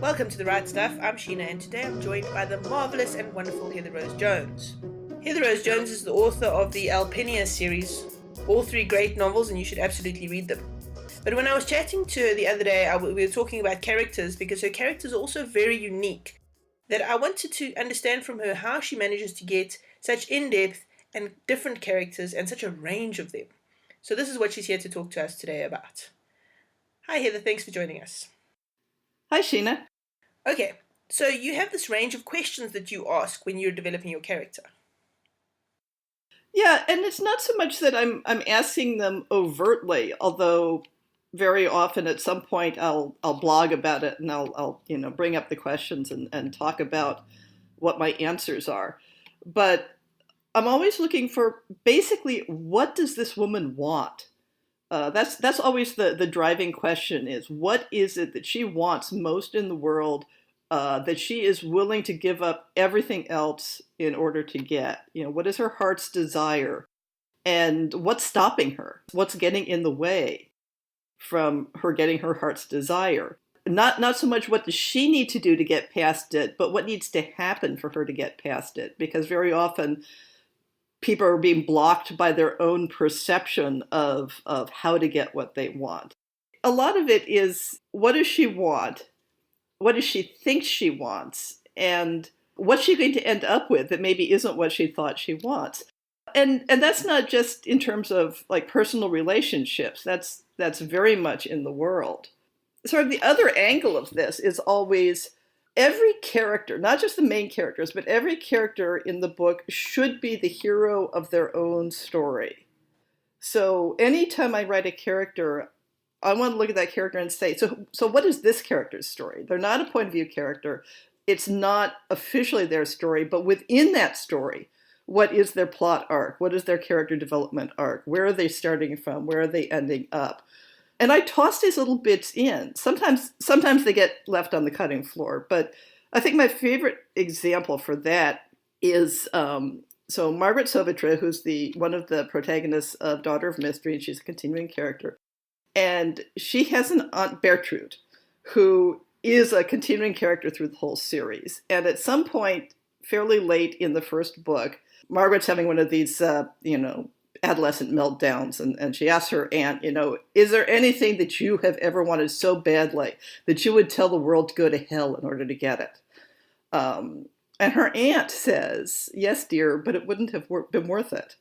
Welcome to the Write Stuff. I'm Sheena, and today I'm joined by the marvellous and wonderful Heather Rose Jones. Heather Rose Jones is the author of the Alpennia series, all three great novels, and you should absolutely read them. But when I was chatting to her the other day, we were talking about characters, because her characters are also very unique, that I wanted to understand from her how she manages to get such in-depth and different characters and such a range of them. So this is what she's here to talk to us today about. Hi Heather, thanks for joining us. Hi, Sheena. Okay, so you have this range of questions that you ask when you're developing your character. Yeah, and it's not so much that I'm asking them overtly, although very often at some point I'll blog about it and I'll bring up the questions and talk about what my answers are. But I'm always looking for basically, what does this woman want? That's always the driving question, is what is it that she wants most in the world, that she is willing to give up everything else in order to get? What is her heart's desire? And what's stopping her? What's getting in the way from her getting her heart's desire? Not so much what does she need to do to get past it, but what needs to happen for her to get past it. Because very often people are being blocked by their own perception of how to get what they want. A lot of it is, what does she want? What does she think she wants? And what's she going to end up with that maybe isn't what she thought she wants? And that's not just in terms of like personal relationships. That's very much in the world. Sort of the other angle of this is always, every character, not just the main characters, but every character in the book should be the hero of their own story. So anytime I write a character, I want to look at that character and say, so what is this character's story? They're not a point of view character. It's not officially their story, but within that story, what is their plot arc? What is their character development arc? Where are they starting from? Where are they ending up? And I toss these little bits in. Sometimes they get left on the cutting floor, but I think my favorite example for that is so Margaret Sauvitre, who's one of the protagonists of Daughter of Mystery, and she's a continuing character. And she has an aunt Bertrude, who is a continuing character through the whole series. And at some point, fairly late in the first book, Margaret's having one of these, adolescent meltdowns, and she asks her aunt, is there anything that you have ever wanted so badly that you would tell the world to go to hell in order to get it? And her aunt says, yes, dear, but it wouldn't have been worth it.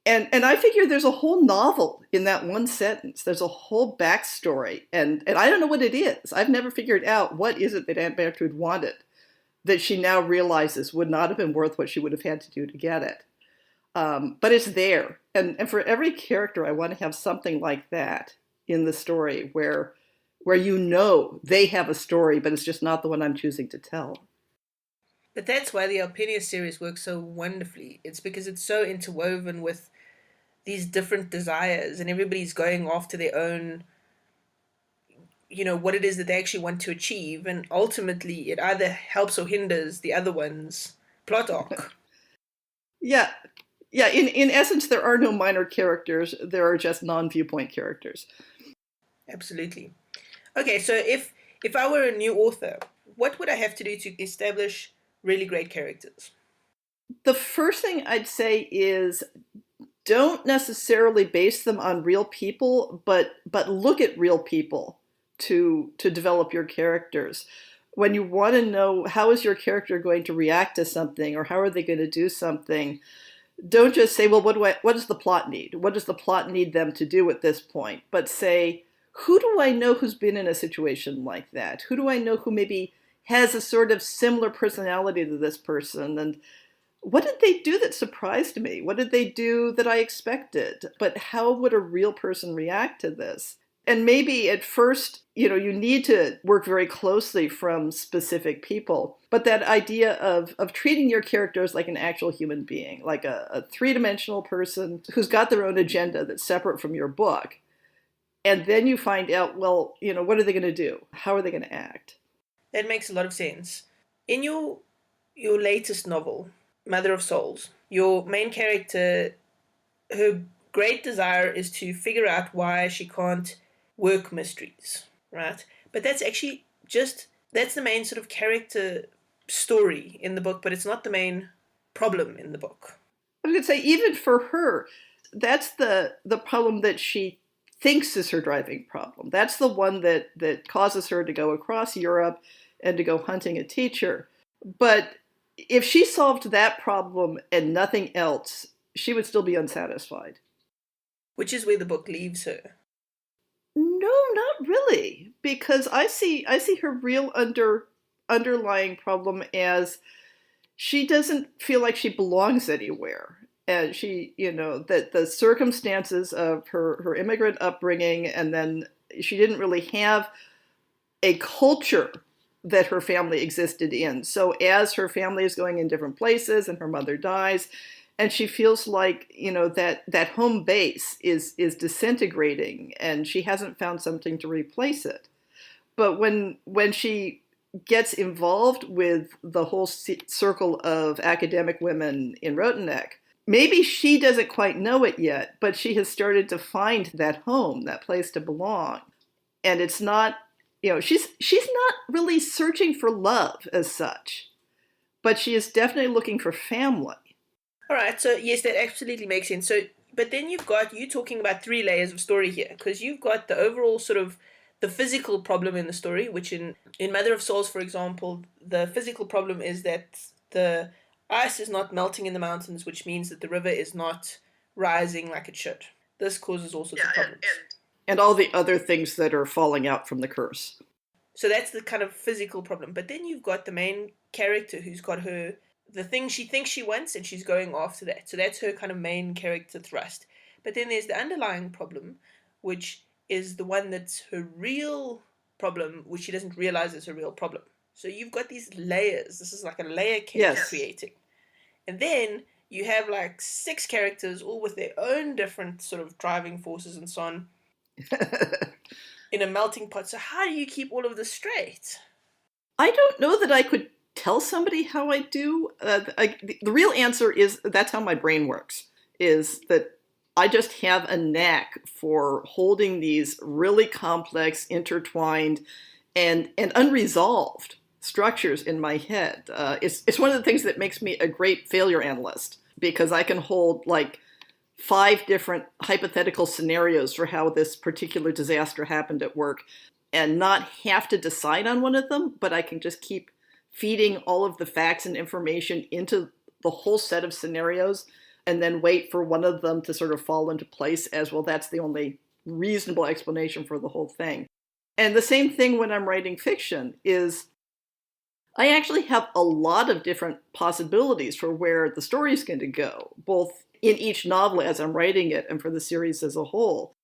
And I figure there's a whole novel in that one sentence. There's a whole backstory, and I don't know what it is. I've never figured out what is it that Aunt Bertrude wanted that she now realizes would not have been worth what she would have had to do to get it. But it's there. And for every character, I want to have something like that in the story where they have a story, but it's just not the one I'm choosing to tell. But that's why the Alpennia series works so wonderfully. It's because it's so interwoven with these different desires, and everybody's going after their own, what it is that they actually want to achieve. And ultimately, it either helps or hinders the other one's plot arc. Yeah. Yeah, in essence, there are no minor characters. There are just non-viewpoint characters. Absolutely. Okay, so if I were a new author, what would I have to do to establish really great characters? The first thing I'd say is, don't necessarily base them on real people, but look at real people to develop your characters. When you want to know how is your character going to react to something, or how are they going to do something, don't just say, well, what does the plot need? What does the plot need them to do at this point? But say, who do I know who's been in a situation like that? Who do I know who maybe has a sort of similar personality to this person? And what did they do that surprised me? What did they do that I expected? But how would a real person react to this? And maybe at first, you need to work very closely from specific people. But that idea of treating your characters like an actual human being, like a three-dimensional person who's got their own agenda that's separate from your book. And then you find out, well, what are they going to do? How are they going to act? That makes a lot of sense. In your latest novel, Mother of Souls, your main character, her great desire is to figure out why she can't work mysteries, right? But that's actually just That's the main sort of character story in the book, but it's not the main problem in the book. I was going to say, even for her, that's the problem that she thinks is her driving problem. That's the one that causes her to go across Europe and to go hunting a teacher. But if she solved that problem and nothing else, she would still be unsatisfied. Which is where the book leaves her. No, not really, because I see her real underlying problem as she doesn't feel like she belongs anywhere. And she, that the circumstances of her immigrant upbringing, and then she didn't really have a culture that her family existed in. So as her family is going in different places and her mother dies, and she feels like, that home base is disintegrating and she hasn't found something to replace it. But when she gets involved with the whole circle of academic women in Roteneck, maybe she doesn't quite know it yet, but she has started to find that home, that place to belong. And it's not, she's not really searching for love as such, but she is definitely looking for family. All right, so yes, that absolutely makes sense. So, but then you talking about three layers of story here, because you've got the overall sort of the physical problem in the story, which in Mother of Souls, for example, the physical problem is that the ice is not melting in the mountains, which means that the river is not rising like it should. This causes all sorts of problems. And all the other things that are falling out from the curse. So that's the kind of physical problem. But then you've got the main character who's got the thing she thinks she wants, and she's going after that. So that's her kind of main character thrust. But then there's the underlying problem, which is the one that's her real problem, which she doesn't realize is her real problem. So you've got these layers. This is like a layer cake creating. And then you have like 6 characters, all with their own different sort of driving forces and so on, in a melting pot. So how do you keep all of this straight? I don't know that I could tell somebody how I do. The real answer is that's how my brain works, is that I just have a knack for holding these really complex, intertwined, and unresolved structures in my head. It's one of the things that makes me a great failure analyst, because I can hold like 5 different hypothetical scenarios for how this particular disaster happened at work and not have to decide on one of them, but I can just keep feeding all of the facts and information into the whole set of scenarios and then wait for one of them to sort of fall into place as, well, that's the only reasonable explanation for the whole thing. And the same thing when I'm writing fiction is I actually have a lot of different possibilities for where the story is going to go, both in each novel as I'm writing it and for the series as a whole.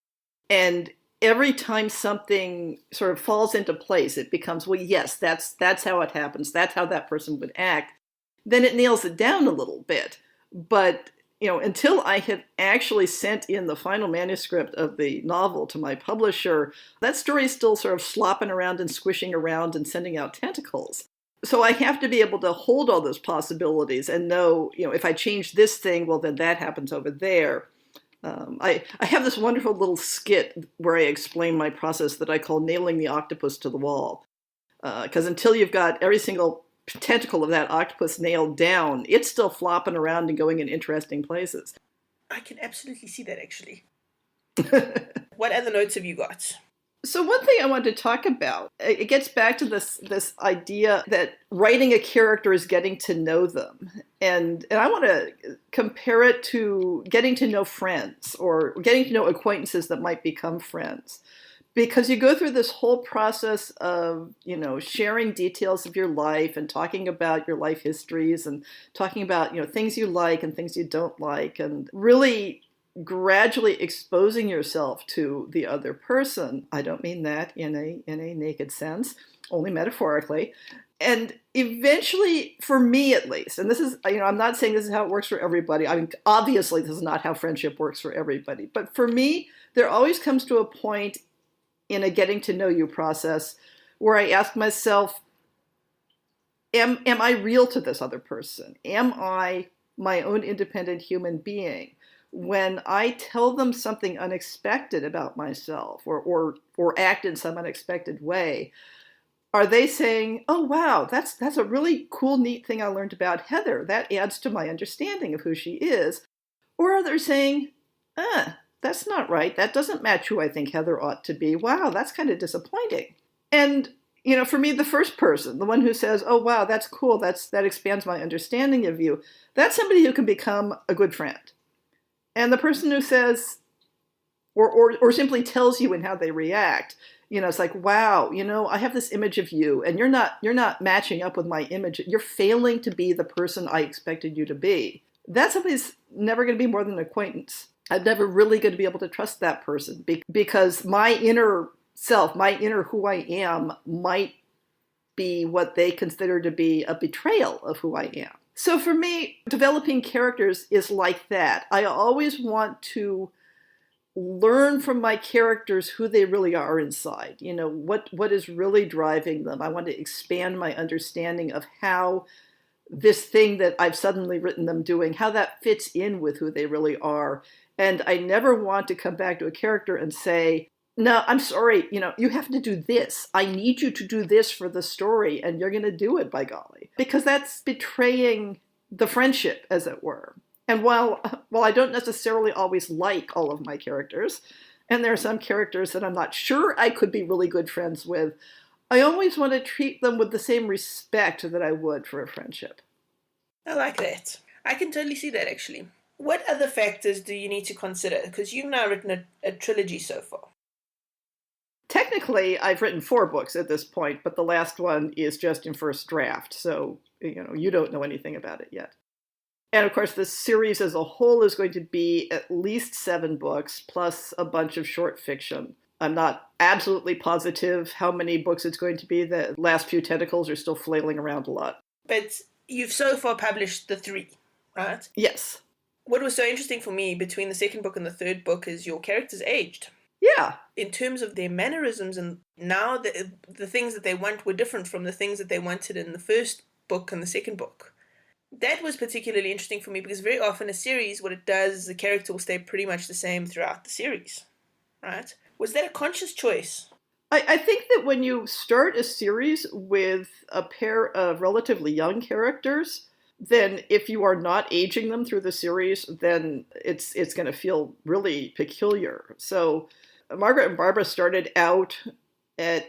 And every time something sort of falls into place, it becomes, well, yes, that's how it happens. That's how that person would act. Then it nails it down a little bit. But, until I had actually sent in the final manuscript of the novel to my publisher, that story is still sort of slopping around and squishing around and sending out tentacles. So I have to be able to hold all those possibilities and know, if I change this thing, well, then that happens over there. I have this wonderful little skit where I explain my process that I call nailing the octopus to the wall. Because until you've got every single tentacle of that octopus nailed down, it's still flopping around and going in interesting places. I can absolutely see that, actually. What other notes have you got? So one thing I wanted to talk about, it gets back to this idea that writing a character is getting to know them. And I want to compare it to getting to know friends or getting to know acquaintances that might become friends. Because you go through this whole process of, sharing details of your life and talking about your life histories and talking about, things you like and things you don't like, and really gradually exposing yourself to the other person. I don't mean that in a naked sense, only metaphorically. And eventually, for me at least, and this is, I'm not saying this is how it works for everybody. I mean, obviously, this is not how friendship works for everybody. But for me, there always comes to a point in a getting to know you process where I ask myself, am I real to this other person? Am I my own independent human being? When I tell them something unexpected about myself or act in some unexpected way, Are they saying, oh, wow, that's a really cool, neat thing I learned about Heather. That adds to my understanding of who she is. Or are they saying, that's not right. That doesn't match who I think Heather ought to be. Wow, that's kind of disappointing. And, for me, the first person, the one who says, oh, wow, that's cool. That expands my understanding of you. That's somebody who can become a good friend. And the person who says, or simply tells you in how they react, it's like, wow, I have this image of you and you're not matching up with my image. You're failing to be the person I expected you to be. That somebody's never going to be more than an acquaintance. I'm never really going to be able to trust that person because my inner self, my inner who I am might be what they consider to be a betrayal of who I am. So for me, developing characters is like that. I always want to learn from my characters who they really are inside. What is really driving them. I want to expand my understanding of how this thing that I've suddenly written them doing, how that fits in with who they really are. And I never want to come back to a character and say, no, I'm sorry, you have to do this. I need you to do this for the story, and you're going to do it, by golly. Because that's betraying the friendship, as it were. And while I don't necessarily always like all of my characters, and there are some characters that I'm not sure I could be really good friends with, I always want to treat them with the same respect that I would for a friendship. I like that. I can totally see that, actually. What other factors do you need to consider? Because you've now written a trilogy so far. Technically, I've written 4 books at this point, but the last one is just in first draft, so you don't know anything about it yet. And of course, the series as a whole is going to be at least 7 books, plus a bunch of short fiction. I'm not absolutely positive how many books it's going to be. The last few tentacles are still flailing around a lot. But you've so far published the 3, right? Yes. What was so interesting for me between the second book and the third book is your characters aged. Yeah. In terms of their mannerisms, and now the things that they want were different from the things that they wanted in the first book and the second book. That was particularly interesting for me because very often a series, what it does is the character will stay pretty much the same throughout the series, right? Was that a conscious choice? I think that when you start a series with a pair of relatively young characters, then if you are not aging them through the series, then it's going to feel really peculiar. So Margaret and Barbara started out at,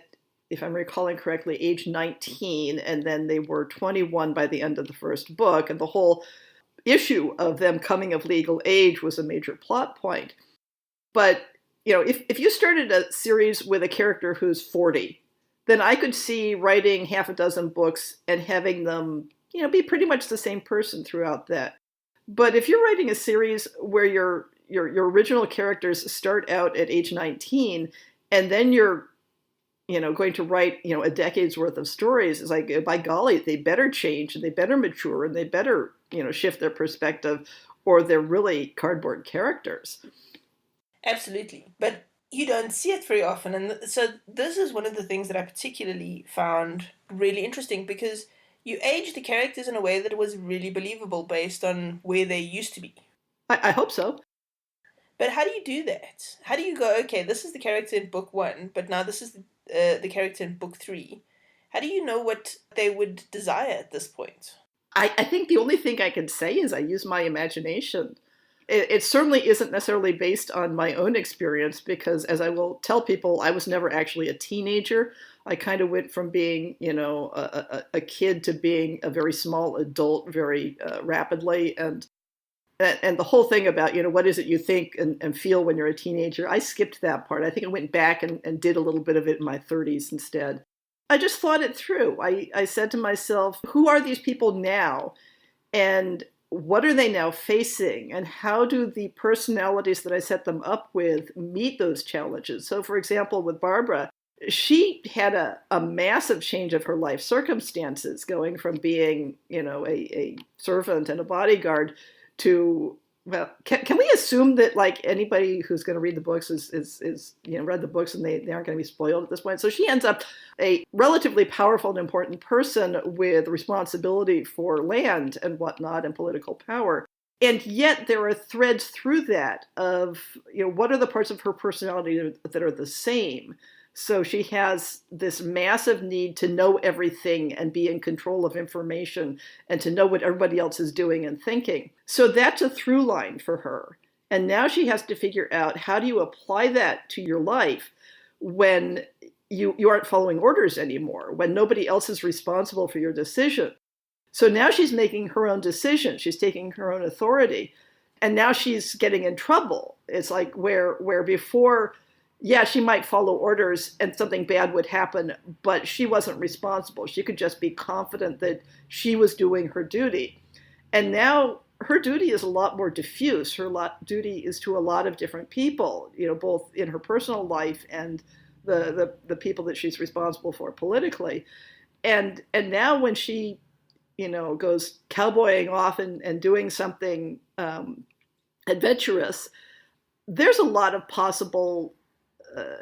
if I'm recalling correctly, age 19, and then they were 21 by the end of the first book, and the whole issue of them coming of legal age was a major plot point. But, if you started a series with a character who's 40, then I could see writing half a dozen books and having them, be pretty much the same person throughout that. But if you're writing a series where your original characters start out at age 19, and then you're going to write, a decade's worth of stories, it's like, by golly, they better change and they better mature and they better, shift their perspective, or they're really cardboard characters. Absolutely. But you don't see it very often. And so this is one of the things that I particularly found really interesting because you age the characters in a way that was really believable based on where they used to be. I hope so. But how do you do that? How do you go, okay, this is the character in book 1, but now this is the character in book 3. How do you know what they would desire at this point? I think the only thing I can say is I use my imagination. It certainly isn't necessarily based on my own experience because, as I will tell people, I was never actually a teenager. I kind of went from being, a kid to being a very small adult very rapidly. And the whole thing about, what is it you think and feel when you're a teenager, I skipped that part. I think I went back and did a little bit of it in my 30s instead. I just thought it through. I said to myself, who are these people now? And what are they now facing? And how do the personalities that I set them up with meet those challenges? So, for example, with Barbara, she had a massive change of her life circumstances, going from being, a servant and a bodyguard to, well, can we assume that like anybody who's going to read the books is read the books and they aren't going to be spoiled at this point? So she ends up a relatively powerful and important person with responsibility for land and whatnot and political power. And yet there are threads through that of, what are the parts of her personality that are the same? So she has this massive need to know everything and be in control of information and to know what everybody else is doing and thinking. So that's a through line for her. And now she has to figure out, how do you apply that to your life when you aren't following orders anymore, when nobody else is responsible for your decision. So now she's making her own decision. She's taking her own authority. And now she's getting in trouble. It's like where before, yeah, she might follow orders and something bad would happen, but she wasn't responsible. She could just be confident that she was doing her duty. And now her duty is a lot more diffuse. Her duty is to a lot of different people, both in her personal life and the people that she's responsible for politically. And now when she, goes cowboying off and doing something adventurous, there's a lot of possible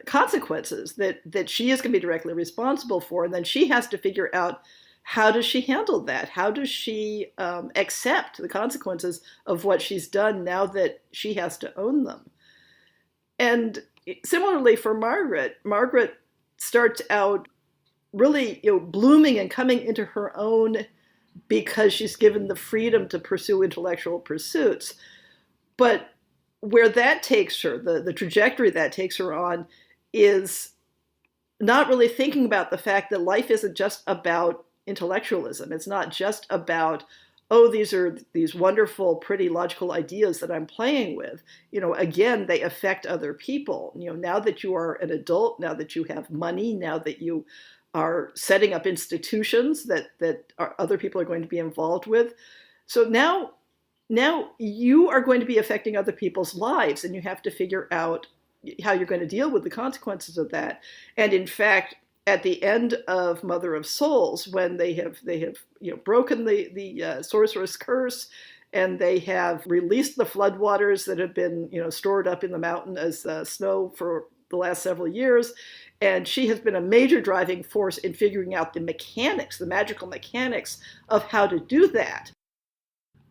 consequences that she is going to be directly responsible for. And then she has to figure out, how does she handle that? How does she accept the consequences of what she's done now that she has to own them? And similarly for Margaret starts out really blooming and coming into her own because she's given the freedom to pursue intellectual pursuits. But where that takes her, the trajectory that takes her on, is not really thinking about the fact that life isn't just about intellectualism. It's not just about, oh, these are these wonderful, pretty, logical ideas that I'm playing with. Again, they affect other people. Now that you are an adult, now that you have money, now that you are setting up institutions that other people are going to be involved with. So now you are going to be affecting other people's lives, and you have to figure out how you're going to deal with the consequences of that. And in fact, at the end of Mother of Souls, when they have broken the sorceress curse, and they have released the floodwaters that have been stored up in the mountain as snow for the last several years, and she has been a major driving force in figuring out the mechanics, the magical mechanics of how to do that.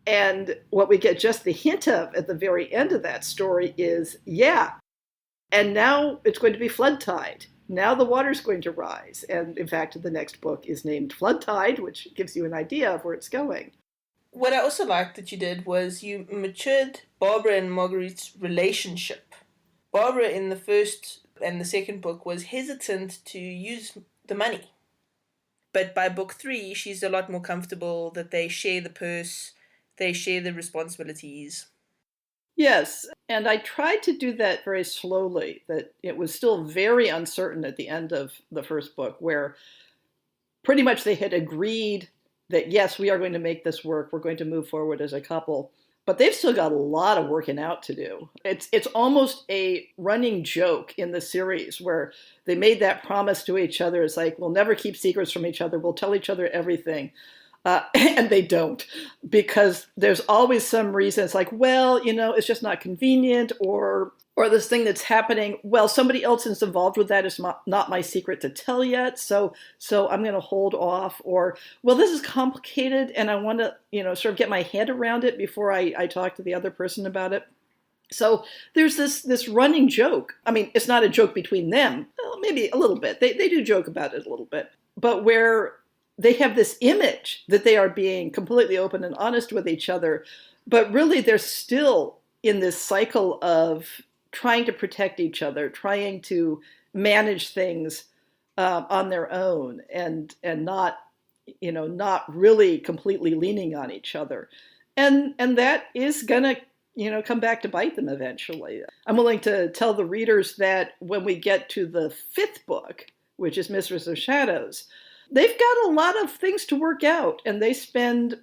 And what we get just the hint of at the very end of that story is, and now it's going to be flood tide. Now the water's going to rise. And in fact, the next book is named Flood Tide, which gives you an idea of where it's going. What I also liked that you did was you matured Barbara and Marguerite's relationship. Barbara in the first and the second book was hesitant to use the money. But by book 3, she's a lot more comfortable that they share the purse, they share the responsibilities. Yes, and I tried to do that very slowly, that it was still very uncertain at the end of the first book, where pretty much they had agreed that, yes, we are going to make this work, we're going to move forward as a couple. But they've still got a lot of working out to do. It's almost a running joke in the series where they made that promise to each other. It's like, we'll never keep secrets from each other. We'll tell each other everything. And they don't, because there's always some reason. It's like, well, it's just not convenient, or this thing that's happening, well, somebody else is involved with that. It's not my secret to tell yet, so I'm going to hold off. Or, well, this is complicated, and I want to, sort of get my head around it before I talk to the other person about it. So there's this running joke. I mean, it's not a joke between them. Well, maybe a little bit. They do joke about it a little bit. But where they have this image that they are being completely open and honest with each other, but really they're still in this cycle of trying to protect each other, trying to manage things on their own, and not really completely leaning on each other, and that is gonna come back to bite them eventually. I'm willing to tell the readers that when we get to the 5th book, which is Mistress of Shadows, they've got a lot of things to work out, and they spend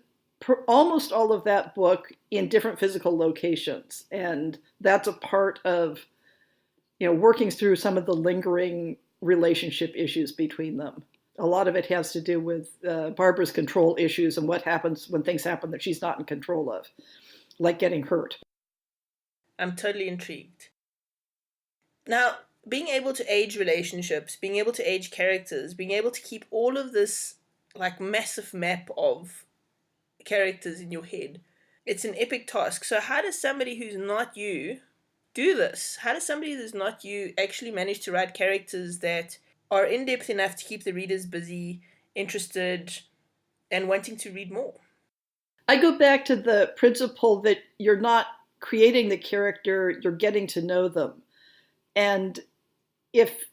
almost all of that book in different physical locations. And that's a part of, working through some of the lingering relationship issues between them. A lot of it has to do with Barbara's control issues and what happens when things happen that she's not in control of, like getting hurt. I'm totally intrigued. Now, being able to age relationships, being able to age characters, being able to keep all of this like massive map of characters in your head, it's an epic task. So how does somebody who's not you do this? How does somebody that's not you actually manage to write characters that are in-depth enough to keep the readers busy, interested, and wanting to read more? I go back to the principle that you're not creating the character, you're getting to know them. And if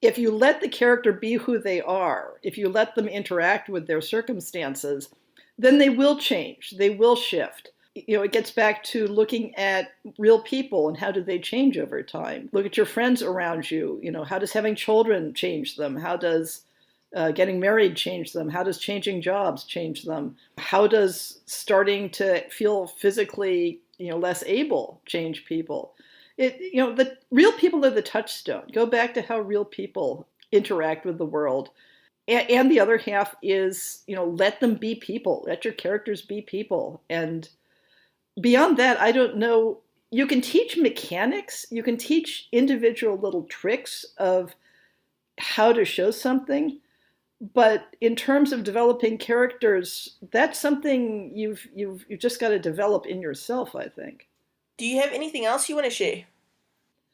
you let the character be who they are, if you let them interact with their circumstances, then they will change, they will shift. It gets back to looking at real people and how do they change over time. Look at your friends around you. How does having children change them? How does getting married change them? How does changing jobs change them? How does starting to feel physically, less able change people? The real people are the touchstone. Go back to how real people interact with the world. And the other half is, let them be people. Let your characters be people. And beyond that, I don't know. You can teach mechanics. You can teach individual little tricks of how to show something. But in terms of developing characters, that's something you've just got to develop in yourself, I think. Do you have anything else you want to share?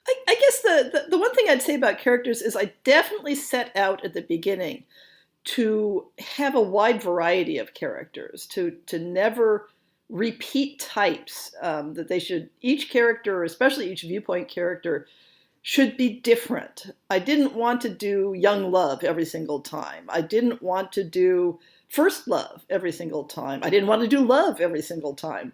I guess the one thing I'd say about characters is I definitely set out at the beginning to have a wide variety of characters, to never repeat types, that they should, each character, especially each viewpoint character, should be different. I didn't want to do young love every single time. I didn't want to do first love every single time. I didn't want to do love every single time.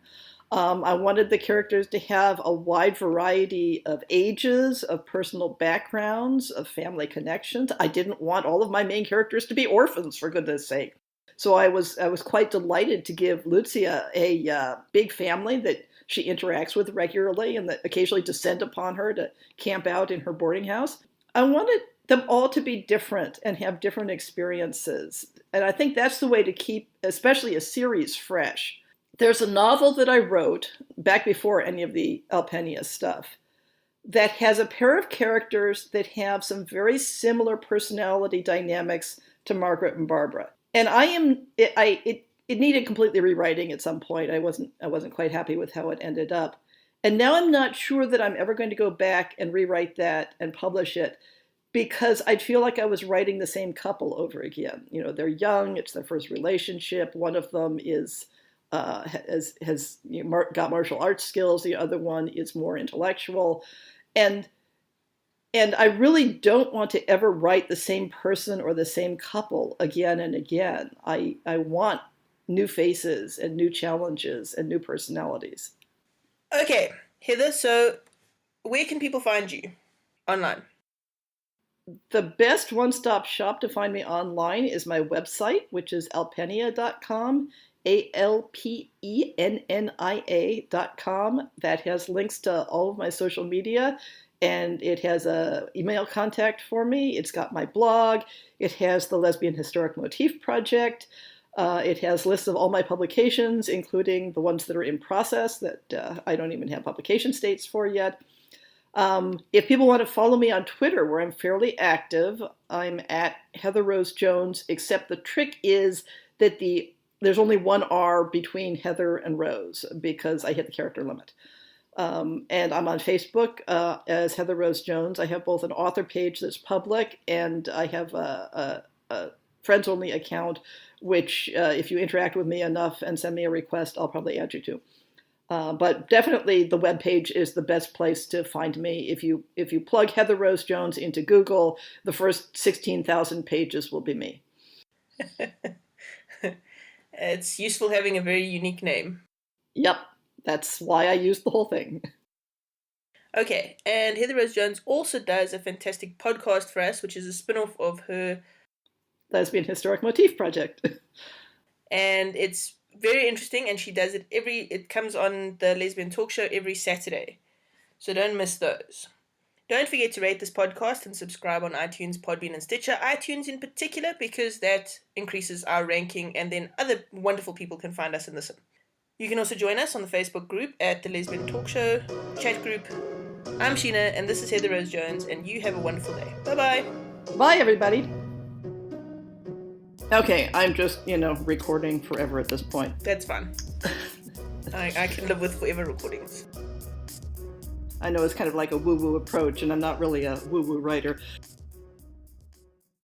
I wanted the characters to have a wide variety of ages, of personal backgrounds, of family connections. I didn't want all of my main characters to be orphans, for goodness sake. So I was quite delighted to give Lucia a big family that she interacts with regularly and that occasionally descend upon her to camp out in her boarding house. I wanted them all to be different and have different experiences. And I think that's the way to keep, especially a series, fresh. There's a novel that I wrote back before any of the Alpennia stuff that has a pair of characters that have some very similar personality dynamics to Margaret and Barbara. And it needed completely rewriting at some point. I wasn't quite happy with how it ended up. And now I'm not sure that I'm ever going to go back and rewrite that and publish it, because I'd feel like I was writing the same couple over again. They're young, it's their first relationship. One of them has got martial arts skills. The other one is more intellectual. And I really don't want to ever write the same person or the same couple again and again. I want new faces and new challenges and new personalities. Okay, Heather, so where can people find you online? The best one-stop shop to find me online is my website, which is alpennia.com, ALPENNIA.com. That has links to all of my social media, and it has a email contact for me. It's got my blog. It has the Lesbian Historic Motif Project. It has lists of all my publications, including the ones that are in process that I don't even have publication dates for yet. If people want to follow me on Twitter, where I'm fairly active, I'm at Heather Rose Jones, except the trick is that there's only one R between Heather and Rose because I hit the character limit. And I'm on Facebook as Heather Rose Jones. I have both an author page that's public, and I have a friends only account, which if you interact with me enough and send me a request, I'll probably add you to. But definitely the webpage is the best place to find me. If you plug Heather Rose Jones into Google, the first 16,000 pages will be me. It's useful having a very unique name. Yep, that's why I used the whole thing. Okay, and Heather Rose Jones also does a fantastic podcast for us, which is a spin-off of her Lesbian Historic Motif Project. And it's very interesting, and she does it it comes on the Lesbian Talk Show every Saturday. So don't miss those. Don't forget to rate this podcast and subscribe on iTunes, Podbean, and Stitcher. iTunes in particular, because that increases our ranking, and then other wonderful people can find us and listen. You can also join us on the Facebook group at the Lesbian Talk Show chat group. I'm Sheena, and this is Heather Rose Jones, and you have a wonderful day. Bye-bye. Bye, everybody. Okay, I'm just, recording forever at this point. That's fine. I can live with forever recordings. I know it's kind of like a woo-woo approach, and I'm not really a woo-woo writer.